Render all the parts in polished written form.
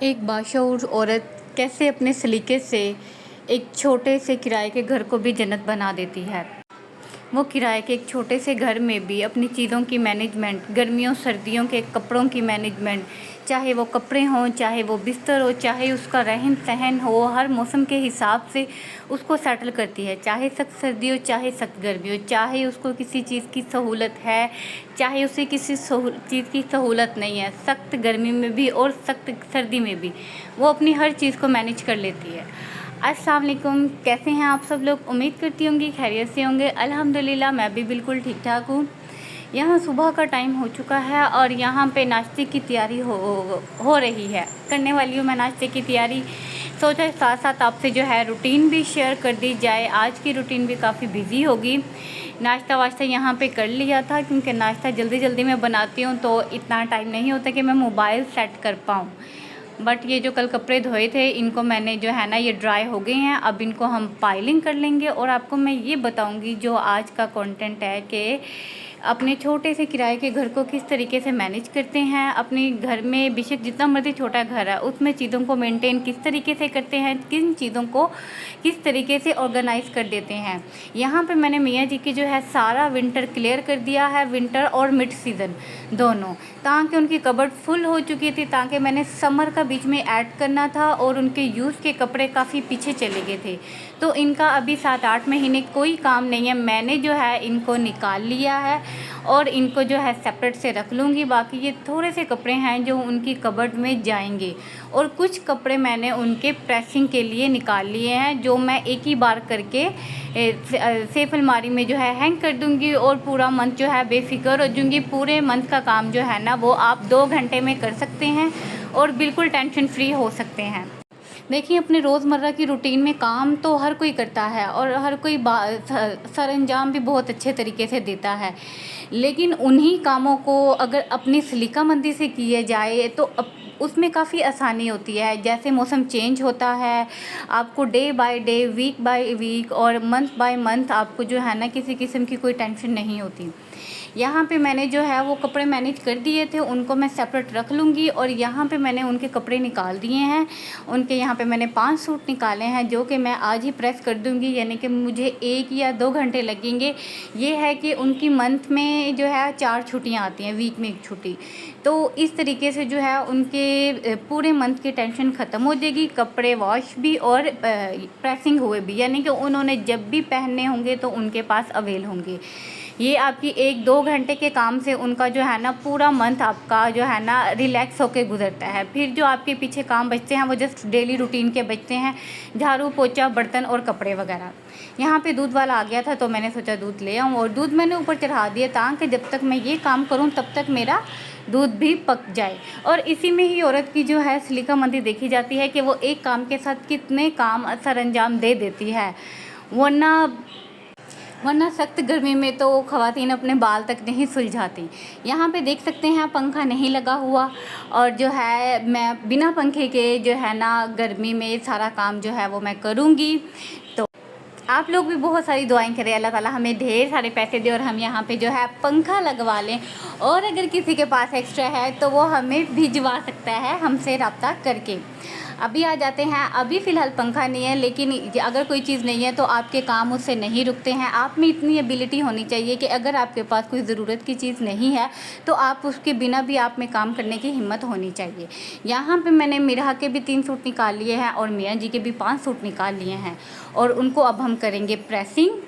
एक बाशऊर औरत कैसे अपने सलीके से एक छोटे से किराए के घर को भी जन्नत बना देती है। वो किराए के एक छोटे से घर में भी अपनी चीज़ों की मैनेजमेंट, गर्मियों सर्दियों के कपड़ों की मैनेजमेंट, चाहे वो कपड़े हों, चाहे वो बिस्तर हो, चाहे उसका रहन सहन हो, हर मौसम के हिसाब से उसको सेटल करती है। चाहे सख्त सर्दी हो, चाहे सख्त गर्मी हो, चाहे उसको किसी चीज़ की सहूलत है, चाहे उसे किसी चीज़ की सहूलत नहीं है, सख्त गर्मी में भी और सख्त सर्दी में भी वो अपनी हर चीज़ को मैनेज कर लेती है। अस्सलाम वालेकुम, कैसे हैं आप सब लोग? उम्मीद करती होंगी खैरियत से होंगे। अल्हम्दुलिल्लाह मैं भी बिल्कुल ठीक ठाक हूँ। यहाँ सुबह का टाइम हो चुका है और यहाँ पे नाश्ते की तैयारी हो रही है। करने वाली हूँ मैं नाश्ते की तैयारी। सोचा साथ साथ आपसे जो है रूटीन भी शेयर कर दी जाए। आज की रूटीन भी काफ़ी बिजी होगी। नाश्ता वाश्ता यहाँ पे कर लिया था क्योंकि नाश्ता जल्दी जल्दी में बनाती हूँ तो इतना टाइम नहीं होता कि मैं मोबाइल सेट कर पाऊँ। बट ये जो कल कपड़े धोए थे इनको मैंने जो है ना ये ड्राई हो गए हैं। अब इनको हम पाइलिंग कर लेंगे और आपको मैं ये बताऊंगी जो आज का कंटेंट है कि अपने छोटे से किराए के घर को किस तरीके से मैनेज करते हैं। अपने घर में बेशक जितना मर्जी छोटा घर है उसमें चीज़ों को मेंटेन किस तरीके से करते हैं, किन चीज़ों को किस तरीके से ऑर्गेनाइज कर देते हैं। यहाँ पे मैंने मियाँ जी की जो है सारा विंटर क्लियर कर दिया है, विंटर और मिड सीज़न दोनों, ताकि उनकी कबर्ड फुल हो चुकी थी, ताकि मैंने समर का बीच में ऐड करना था और उनके यूज़ के कपड़े काफ़ी पीछे चले गए थे। तो इनका अभी 7-8 महीने कोई काम नहीं है। मैंने जो है इनको निकाल लिया है और इनको जो है सेपरेट से रख लूँगी। बाकी ये थोड़े से कपड़े हैं जो उनकी कबर्ड में जाएंगे और कुछ कपड़े मैंने उनके प्रेसिंग के लिए निकाल लिए हैं जो मैं एक ही बार करके सेफ अलमारी में जो है हैंग कर दूँगी और पूरा मंथ जो है बेफिक्र हो जाऊँगी। पूरे मंथ का काम जो है ना वो आप 2 घंटे में कर सकते हैं और बिल्कुल टेंशन फ्री हो सकते हैं। देखिए अपने रोज़मर्रा की रूटीन में काम तो हर कोई करता है और हर कोई सरअंजाम भी बहुत अच्छे तरीके से देता है, लेकिन उन्हीं कामों को अगर अपनी सलीकामंदी से किया जाए तो उसमें काफ़ी आसानी होती है। जैसे मौसम चेंज होता है, आपको day by day, week by week और मंथ बाय मंथ आपको जो है ना किसी किस्म की कोई टेंशन नहीं होती। यहाँ पे मैंने जो है वो कपड़े मैनेज कर दिए थे, उनको मैं सेपरेट रख लूँगी। और यहाँ पे मैंने उनके कपड़े निकाल दिए हैं। उनके यहाँ पे मैंने 5 सूट निकाले हैं जो कि मैं आज ही प्रेस कर दूँगी, यानी कि मुझे 1 या 2 घंटे लगेंगे। ये है कि उनकी मंथ में जो है 4 छुट्टियाँ आती हैं, वीक में 1 छुट्टी। तो इस तरीके से जो है उनके पूरे मंथ की टेंशन ख़त्म हो जाएगी। कपड़े वॉश भी और प्रेसिंग हुए भी, यानी कि उन्होंने जब भी पहनने होंगे तो उनके पास अवेल होंगे। ये आपकी 1-2 घंटे के काम से उनका जो है ना पूरा मंथ आपका जो है ना रिलैक्स होके गुजरता है। फिर जो आपके पीछे काम बचते हैं वो जस्ट डेली रूटीन के बचते हैं, झाड़ू पोछा, बर्तन और कपड़े वगैरह। यहाँ पे दूध वाला आ गया था तो मैंने सोचा दूध ले आऊँ और दूध मैंने ऊपर चढ़ा दिया ताकि जब तक मैं ये काम करूँ तब तक मेरा दूध भी पक जाए। और इसी में ही औरत की जो है सलीकामंदी देखी जाती है कि वो एक काम के साथ कितने काम सरअंजाम दे देती है। वरना सख्त गर्मी में तो ख़वातीन अपने बाल तक नहीं सुलझाती। यहाँ पे देख सकते हैं पंखा नहीं लगा हुआ और जो है मैं बिना पंखे के जो है ना गर्मी में सारा काम जो है वो मैं करूँगी। तो आप लोग भी बहुत सारी दुआएं करें, अल्लाह ताला हमें ढेर सारे पैसे दे और हम यहाँ पे जो है पंखा लगवा लें। और अगर किसी के पास एक्स्ट्रा है तो वो हमें भिजवा सकता है हमसे रब्ता करके। अभी आ जाते हैं, अभी फ़िलहाल पंखा नहीं है, लेकिन अगर कोई चीज़ नहीं है तो आपके काम उससे नहीं रुकते हैं। आप में इतनी एबिलिटी होनी चाहिए कि अगर आपके पास कोई ज़रूरत की चीज़ नहीं है तो आप उसके बिना भी आप में काम करने की हिम्मत होनी चाहिए। यहाँ पे मैंने मिराह के भी 3 सूट निकाल लिए हैं और मियाँ जी के भी 5 सूट निकाल लिए हैं और उनको अब हम करेंगे प्रेसिंग।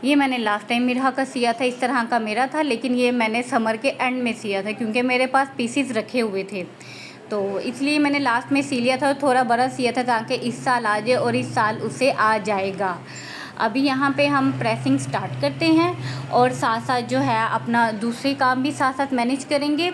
ये मैंने लास्ट टाइम मिराह का सिया था, इस तरह का मेरा था, लेकिन ये मैंने समर के एंड में सिया था क्योंकि मेरे पास पीसीस रखे हुए थे तो इसलिए मैंने लास्ट में सी लिया था। थोड़ा बड़ा सिया था ताकि इस साल आ जाए और इस साल उसे आ जाएगा। अभी यहाँ पे हम प्रेसिंग स्टार्ट करते हैं और साथ साथ जो है अपना दूसरे काम भी साथ साथ मैनेज करेंगे।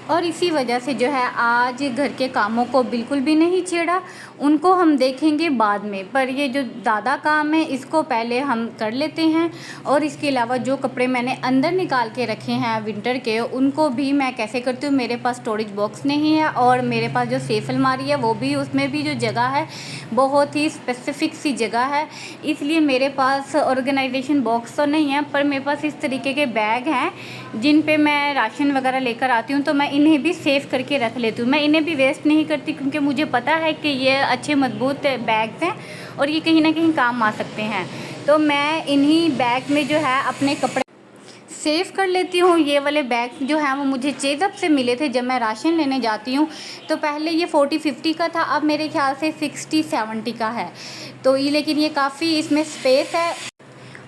और इसी वजह से जो है आज घर के कामों को बिल्कुल भी नहीं छेड़ा, उनको हम देखेंगे बाद में। पर ये जो ज़्यादा काम है इसको पहले हम कर लेते हैं। और इसके अलावा जो कपड़े मैंने अंदर निकाल के रखे हैं विंटर के, उनको भी मैं कैसे करती हूँ, मेरे पास स्टोरेज बॉक्स नहीं है और मेरे पास जो सेफ अलमारी है वो भी, उसमें भी जो जगह है बहुत ही स्पेसिफिक सी जगह है, इसलिए मेरे पास ऑर्गेनाइजेशन बॉक्स तो नहीं है। पर मेरे पास इस तरीके के बैग हैं जिन पे मैं राशन वगैरह लेकर आती हूँ तो मैं इन्हें भी सेव करके रख लेती हूँ। मैं इन्हें भी वेस्ट नहीं करती क्योंकि मुझे पता है कि ये अच्छे मजबूत बैग्स हैं और ये कहीं ना कहीं काम आ सकते हैं। तो मैं इन्हीं बैग में जो है अपने कपड़े सेव कर लेती हूँ। ये वाले बैग जो हैं वो मुझे चेज़अप से मिले थे जब मैं राशन लेने जाती हूँ। तो पहले ये 40-50 का था, अब मेरे ख्याल से 60-70 का है। तो ये लेकिन ये काफ़ी इसमें स्पेस है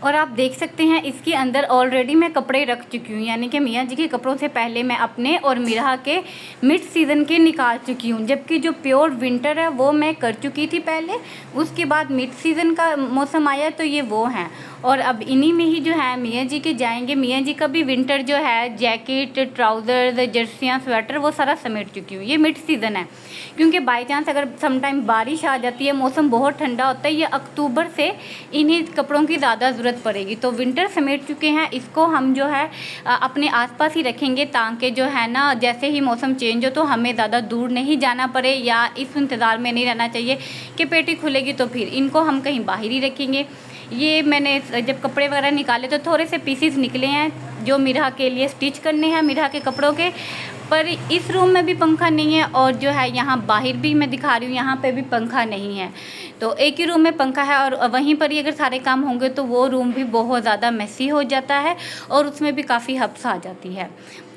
और आप देख सकते हैं इसके अंदर ऑलरेडी मैं कपड़े रख चुकी हूँ, यानी कि मियाँ जी के कपड़ों से पहले मैं अपने और मिराह के मिड सीज़न के निकाल चुकी हूँ। जबकि जो प्योर विंटर है वो मैं कर चुकी थी पहले, उसके बाद मिड सीज़न का मौसम आया तो ये वो हैं। और अब इन्हीं में ही जो है मियाँ जी के जाएंगे। मियाँ जी का भी विंटर जो है जैकेट, ट्राउज़र्स, जर्सियाँ, स्वेटर वो सारा समेट चुकी हूँ। ये मिड सीज़न है क्योंकि बाई चांस अगर समटाइम बारिश आ जाती है, मौसम बहुत ठंडा होता है, ये अक्टूबर से इन्हीं कपड़ों की ज़्यादा ज़रूरत पड़ेगी। तो विंटर समेट चुके हैं, इसको हम जो है अपने आसपास ही रखेंगे ताकि जो है ना जैसे ही मौसम चेंज हो तो हमें ज़्यादा दूर नहीं जाना पड़े या इस इंतज़ार में नहीं रहना चाहिए कि पेटी खुलेगी तो फिर इनको हम कहीं बाहर ही रखेंगे। ये मैंने जब कपड़े वगैरह निकाले तो थोड़े से पीसीस निकले हैं जो मिराह के लिए स्टिच करने हैं, मिराह के कपड़ों के। पर इस रूम में भी पंखा नहीं है और जो है यहाँ बाहर भी मैं दिखा रही हूँ, यहाँ पे भी पंखा नहीं है। तो एक ही रूम में पंखा है और वहीं पर ही अगर सारे काम होंगे तो वो रूम भी बहुत ज़्यादा मेसी हो जाता है और उसमें भी काफ़ी हब्स आ जाती है।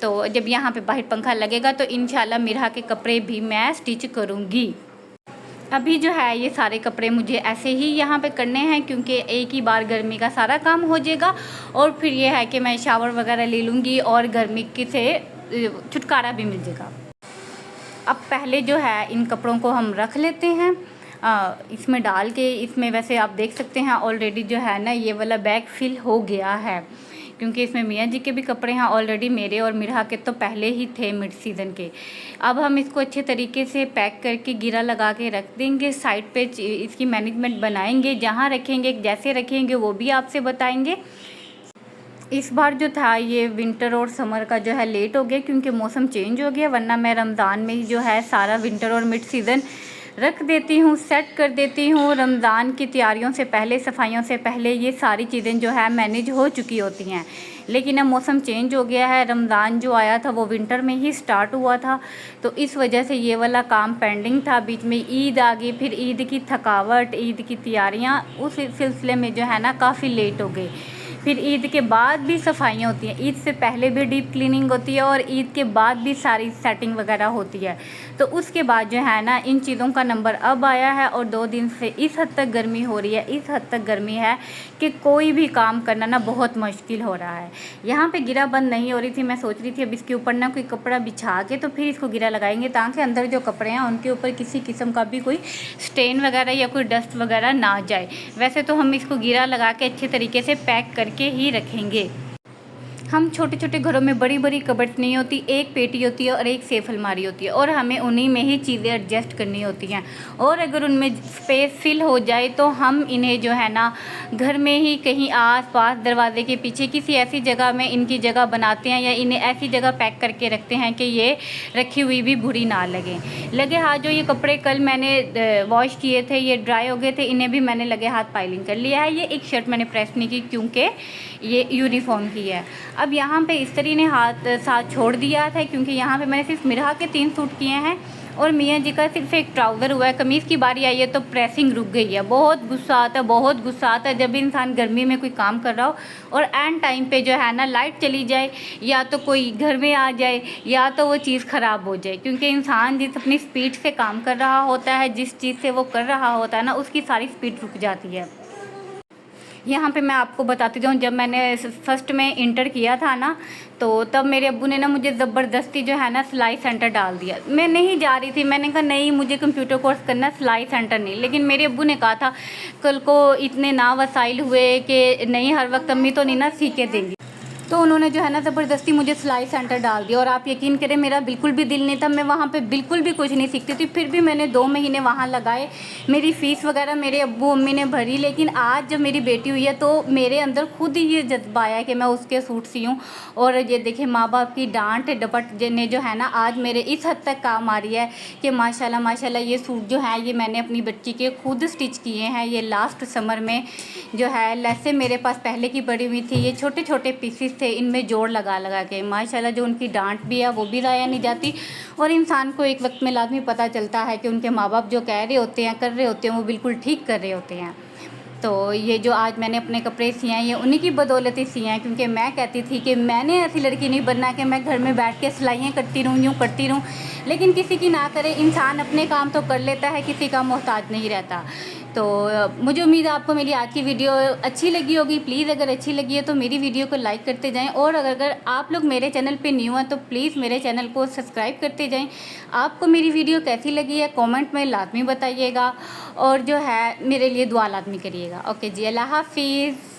तो जब यहाँ पे बाहर पंखा लगेगा तो इंशाल्लाह मिराह के कपड़े भी मैं स्टिच करूँगी। अभी जो है ये सारे कपड़े मुझे ऐसे ही यहाँ पे करने हैं क्योंकि एक ही बार गर्मी का सारा काम हो जाएगा और फिर ये है कि मैं शावर वगैरह ले लूँगी और गर्मी से छुटकारा भी मिल जाएगा। अब पहले जो है इन कपड़ों को हम रख लेते हैं इसमें डाल के। इसमें वैसे आप देख सकते हैं ऑलरेडी जो है ना ये वाला बैग फिल हो गया है क्योंकि इसमें मियाँ जी के भी कपड़े हैं ऑलरेडी, मेरे और मिराह के तो पहले ही थे मिड सीज़न के। अब हम इसको अच्छे तरीके से पैक करके गिरा लगा के रख देंगे। साइड पे इसकी मैनेजमेंट बनाएंगे, जहाँ रखेंगे जैसे रखेंगे वो भी आपसे बताएंगे। इस बार जो था ये विंटर और समर का जो है लेट हो गया क्योंकि मौसम चेंज हो गया, वरना मैं रमज़ान में ही जो है सारा विंटर और मिड सीज़न रख देती हूँ, सेट कर देती हूँ। रमज़ान की तैयारियों से पहले, सफाइयों से पहले ये सारी चीज़ें जो है मैनेज हो चुकी होती हैं। लेकिन अब मौसम चेंज हो गया है, रमज़ान जो आया था वो विंटर में ही स्टार्ट हुआ था तो इस वजह से ये वाला काम पेंडिंग था। बीच में ईद आ गई, फिर ईद की थकावट, ईद की तैयारियाँ, उस सिलसिले में जो है ना काफ़ी लेट हो गई। फिर ईद के बाद भी सफाइयाँ होती हैं, ईद से पहले भी डीप क्लीनिंग होती है और ईद के बाद भी सारी सेटिंग वगैरह होती है। तो उसके बाद जो है ना इन चीज़ों का नंबर अब आया है और 2 दिन से इस हद तक गर्मी हो रही है, इस हद तक गर्मी है कि कोई भी काम करना ना बहुत मुश्किल हो रहा है। यहाँ पे गिरा बंद नहीं हो रही थी, मैं सोच रही थी अब इसके ऊपर ना कोई कपड़ा बिछा के तो फिर इसको गिरा लगाएंगे ताकि अंदर जो कपड़े हैं उनके ऊपर किसी किस्म का भी कोई स्टेन वगैरह या कोई डस्ट वगैरह ना जाए। वैसे तो हम इसको गिरा लगा के अच्छे तरीके से पैक करके ही रखेंगे। हम छोटे छोटे घरों में बड़ी बड़ी कबर्ड नहीं होती, एक पेटी होती है और एक सेफ अलमारी होती है और हमें उन्हीं में ही चीज़ें एडजस्ट करनी होती हैं। और अगर उनमें स्पेस फिल हो जाए तो हम इन्हें जो है ना घर में ही कहीं आस पास दरवाजे के पीछे किसी ऐसी जगह में इनकी जगह बनाते हैं या इन्हें ऐसी जगह पैक करके रखते हैं कि ये रखी हुई भी बुरी ना लगे हाथ। जो ये कपड़े कल मैंने वॉश किए थे ये ड्राई हो गए थे, इन्हें भी मैंने लगे हाथ पाइलिंग कर लिया है। ये एक शर्ट मैंने प्रेस नहीं की क्योंकि ये यूनिफॉर्म की है। अब यहाँ पे इस्त्री ने हाथ साथ छोड़ दिया था क्योंकि यहाँ पे मैंने सिर्फ मिराह के 3 सूट किए हैं और मियाँ जी का सिर्फ एक ट्राउज़र हुआ है। कमीज़ की बारी आई है तो प्रेसिंग रुक गई है। बहुत गुस्सा आता है, बहुत गुस्सा आता है जब भी इंसान गर्मी में कोई काम कर रहा हो और एंड टाइम पे जो है ना लाइट चली जाए या तो कोई घर में आ जाए या तो वो चीज़ ख़राब हो जाए। क्योंकि इंसान जिस अपनी स्पीड से काम कर रहा होता है, जिस चीज़ से वो कर रहा होता है ना, उसकी सारी स्पीड रुक जाती है। यहाँ पे मैं आपको बताती हूँ, जब मैंने फर्स्ट में इंटर किया था ना तो तब मेरे अब्बू ने ना मुझे ज़बरदस्ती जो है ना सिलाई सेंटर डाल दिया। मैं नहीं जा रही थी, मैंने कहा नहीं मुझे कंप्यूटर कोर्स करना, सिलाई सेंटर नहीं। लेकिन मेरे अब्बू ने कहा था कल को इतने ना वसाइल हुए कि नहीं हर वक्त अम्मी तो नहीं ना सीखे देंगी, तो उन्होंने जो है ना ज़बरदस्ती मुझे सिलाई सेंटर डाल दिया। और आप यकीन करें मेरा बिल्कुल भी दिल नहीं था, मैं वहाँ पे बिल्कुल भी कुछ नहीं सीखती थी। फिर भी मैंने 2 महीने वहाँ लगाए, मेरी फ़ीस वगैरह मेरे अब्बू अम्मी ने भरी। लेकिन आज जब मेरी बेटी हुई है तो मेरे अंदर खुद ही ये जज्बा आया कि मैं उसके सूट सीऊँ। और ये देखें माँ बाप की डांट डपट ने जो है ना आज मेरे इस हद तक काम आ रही है कि माशाल्लाह माशाल्लाह ये सूट जो है ये मैंने अपनी बच्ची के खुद स्टिच किए हैं। ये लास्ट समर में जो है लेसें मेरे पास पहले की पड़ी हुई थी, ये छोटे छोटे पीसीस थे इनमें जोड़ लगा लगा के। माशाल्लाह जो उनकी डांट भी है वो भी ज़ाया नहीं जाती, और इंसान को एक वक्त में लाजमी पता चलता है कि उनके माँ बाप जो कह रहे होते हैं, कर रहे होते हैं, वो बिल्कुल ठीक कर रहे होते हैं। तो ये जो आज मैंने अपने कपड़े सिए हैं, ये उन्हीं की बदौलत ही सिए हैं, क्योंकि मैं कहती थी कि मैंने ऐसी लड़की नहीं बनना कि मैं घर में बैठ के सिलाइयाँ करती रहूँ, यूँ करती रहूँ। लेकिन किसी की ना करे, इंसान अपने काम तो कर लेता है, किसी का मोहताज नहीं रहता। तो मुझे उम्मीद है आपको मेरी आज की वीडियो अच्छी लगी होगी। प्लीज़ अगर अच्छी लगी है तो मेरी वीडियो को लाइक करते जाएं, और अगर आप लोग मेरे चैनल पे न्यू हैं तो प्लीज़ मेरे चैनल को सब्सक्राइब करते जाएं। आपको मेरी वीडियो कैसी लगी है कमेंट में लाजमी बताइएगा, और जो है मेरे लिए दुआ लाजमी करिएगा। ओके जी, अल्लाह हाफिज़।